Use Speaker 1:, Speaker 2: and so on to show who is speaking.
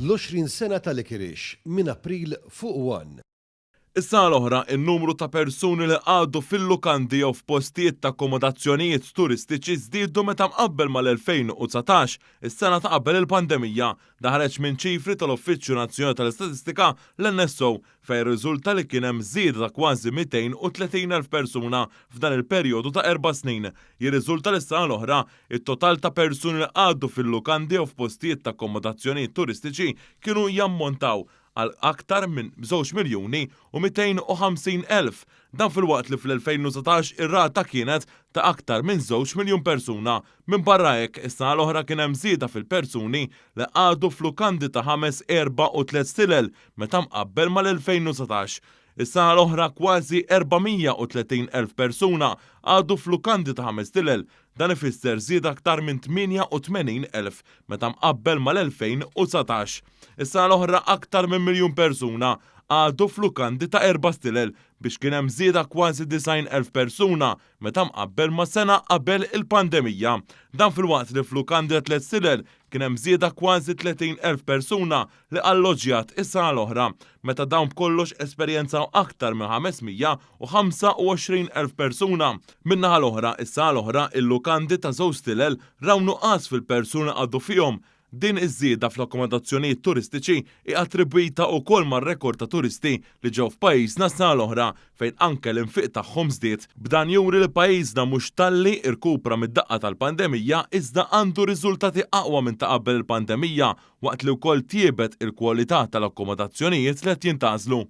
Speaker 1: l-20 sena tal-Ikirix minn April fuq 1.
Speaker 2: Is-sena l-oħra in-numru ta' persuni li għadu fil-lukandi jew f'postijiet ta' akkomodazzjonijiet turistiċi żdiedu meta mqabbel mal-2019, is-sena ta' qabel il-pandemija, daħreġ minn ċifri tal-Uffiċċju Nazzjonali tal-Istatistika l-NSO fejn riżulta li kien hemm żieda ta' kważi 230,000 persuna f'dan il-perjodu ta' 4 snin. Jirriżulta li s-sena l-oħra it-total ta' persuni li għadu fil-lukandi jew f'postijiet ta' akkomodazzjonijiet turistiċi kienu jammontaw għal aktar minn 2,250,000. Dan fil-waqt li fl-2019 ir-rata kienet ta' aktar minn 2 miljun persuna. Minn barra hekk, is-sena l-oħra kien hemm żieda fil-persuni li għadu f'lukandi ta' 5, 4 u 3 stilel meta mqabbel mal-2019. Is-sena l-oħra kważi 430,000 persuna għadu f'lukandi ta' 5 stilel. Dan ifisser żieda aktar minn 88,000 meta mqabbel mal-2019. Is-sena l-oħra aktar minn miljun persuna għadu f'lukandi ta' 4 stilel biex kien hemm żieda kważi 90,000 persuna meta mqabbel ma' sena qabel il-pandemija. Dan fil-waqt li f'lukandi ta' 3 stilel kien hemm żieda kważi 30,000 persuna li alloġjat is-sena l-oħra meta dawn b'kollox esperjenzaw aktar minn 525,000 persuna. Min-naħa l-oħra, is-sena l-oħra il-lukandi ta' 2 stilel raw nuqqas fil-persuna għaddu fihom. Din iż-żieda fl-akkomodazzjonijiet turistiċi hija attribwita wkoll mar-rekord ta' turisti li ġew f'pajjiżna s-sena l-oħra fejn anke l-infiq tagħhom żdied. B'dan juri li pajjiżna mhux talli rkupra mid-daqqa tal-pandemija iżda għandu riżultati aqwa minn ta' qabel il-pandemija waqt li wkoll tiebet il-kwalità tal-akkomodazzjonijiet li qed jintażlu.